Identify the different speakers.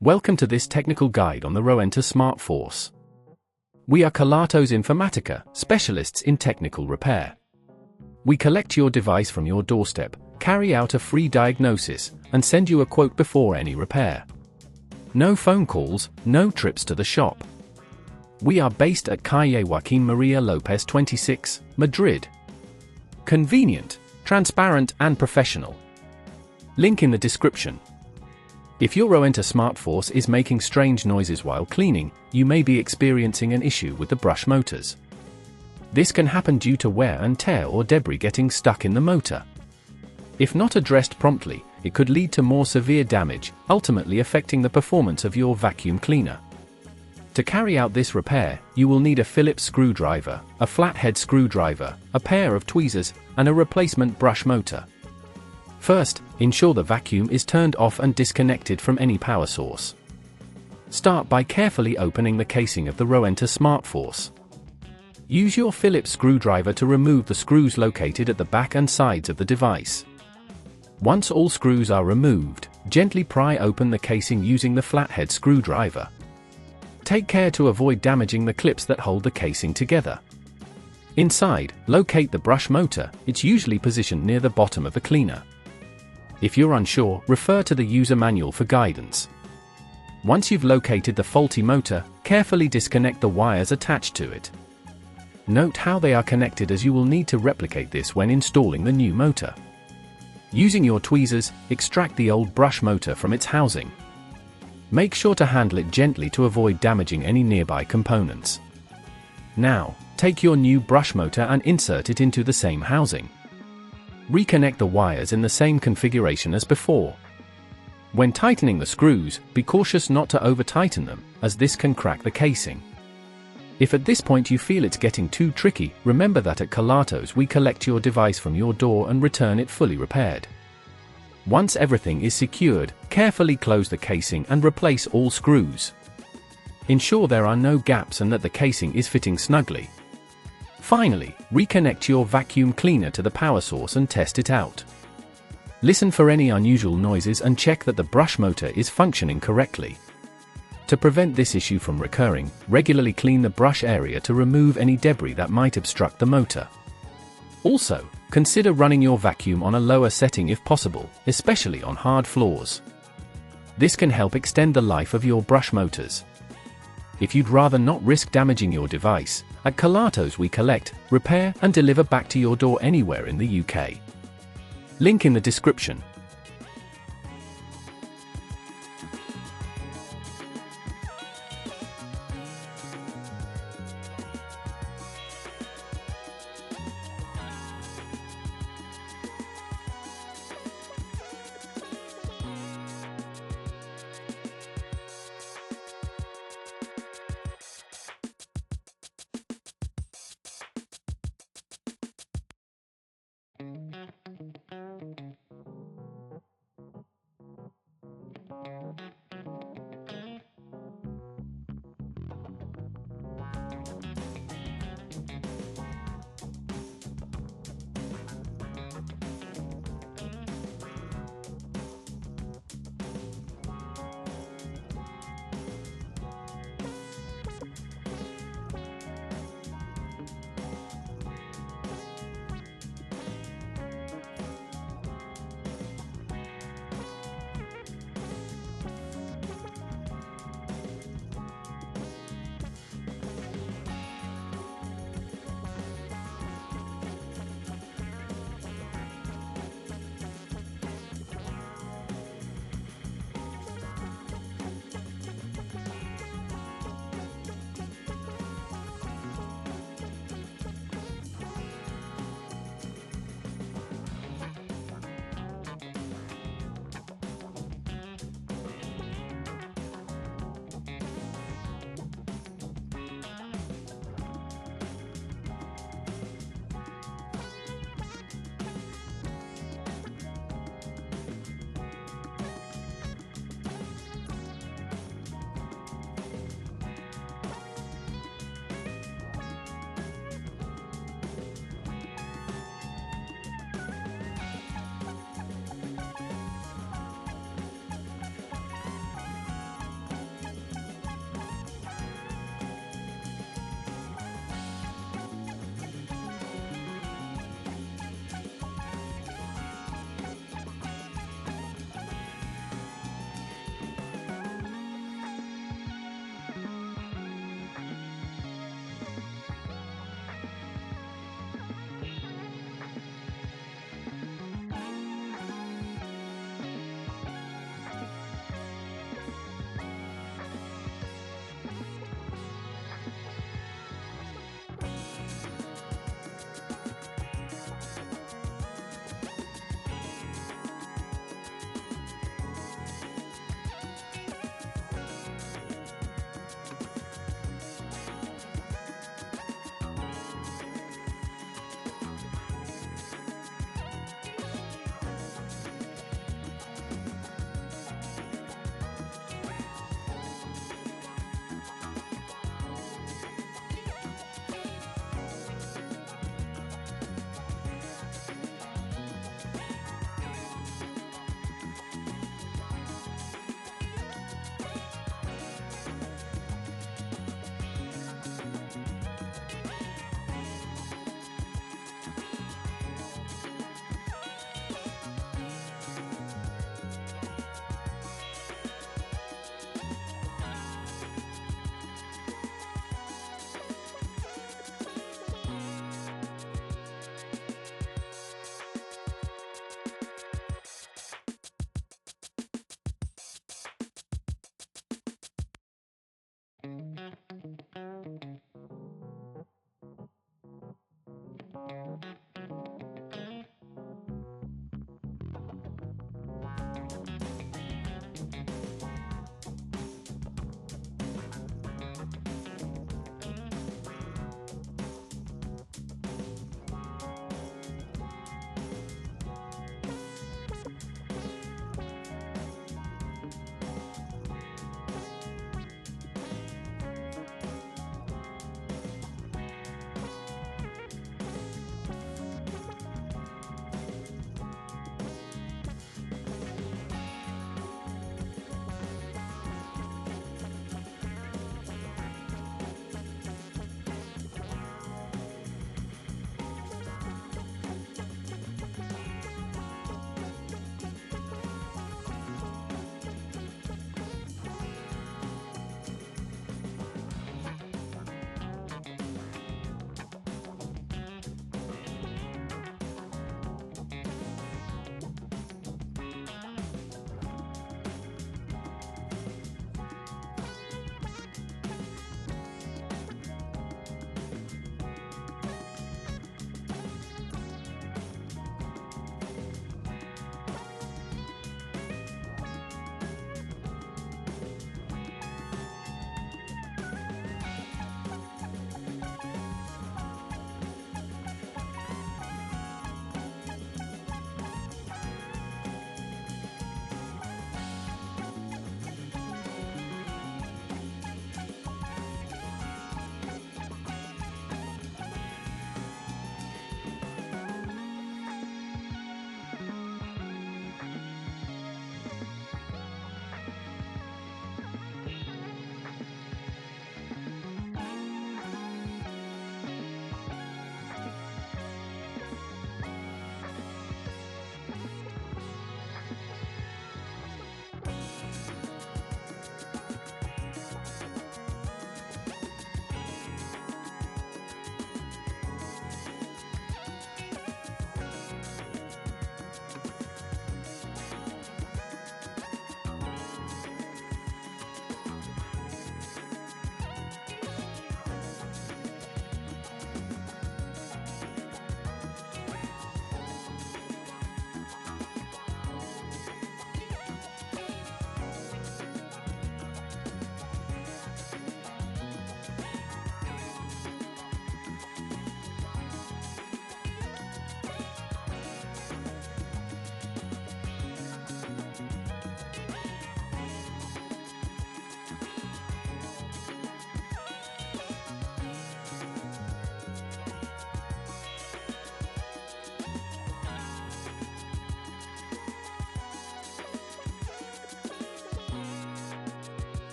Speaker 1: Welcome to this technical guide on the Rowenta Smartforce. We are Kelatos Informatica, specialists in technical repair. We collect your device from your doorstep, carry out a free diagnosis, and send you a quote before any repair. No phone calls, no trips to the shop. We are based at Calle Joaquín María López 26, Madrid. Convenient, transparent and professional. Link in the description. If your Rowenta Smartforce is making strange noises while cleaning, you may be experiencing an issue with the brush motors. This can happen due to wear and tear or debris getting stuck in the motor. If not addressed promptly, it could lead to more severe damage, ultimately affecting the performance of your vacuum cleaner. To carry out this repair, you will need a Phillips screwdriver, a flathead screwdriver, a pair of tweezers, and a replacement brush motor. First, ensure the vacuum is turned off and disconnected from any power source. Start by carefully opening the casing of the Rowenta Smartforce. Use your Phillips screwdriver to remove the screws located at the back and sides of the device. Once all screws are removed, gently pry open the casing using the flathead screwdriver. Take care to avoid damaging the clips that hold the casing together. Inside, locate the brush motor. It's usually positioned near the bottom of the cleaner. If you're unsure, refer to the user manual for guidance. Once you've located the faulty motor, carefully disconnect the wires attached to it. Note how they are connected, as you will need to replicate this when installing the new motor. Using your tweezers, extract the old brush motor from its housing. Make sure to handle it gently to avoid damaging any nearby components. Now, take your new brush motor and insert it into the same housing. Reconnect the wires in the same configuration as before. When tightening the screws, be cautious not to over-tighten them, as this can crack the casing. If at this point you feel it's getting too tricky, remember that at Kelatos we collect your device from your door and return it fully repaired. Once everything is secured, carefully close the casing and replace all screws. Ensure there are no gaps and that the casing is fitting snugly. Finally, reconnect your vacuum cleaner to the power source and test it out. Listen for any unusual noises and check that the brush motor is functioning correctly. To prevent this issue from recurring, regularly clean the brush area to remove any debris that might obstruct the motor. Also, consider running your vacuum on a lower setting if possible, especially on hard floors. This can help extend the life of your brush motors. If you'd rather not risk damaging your device, at Kelatos we collect, repair and deliver back to your door anywhere in the UK. Link in the description.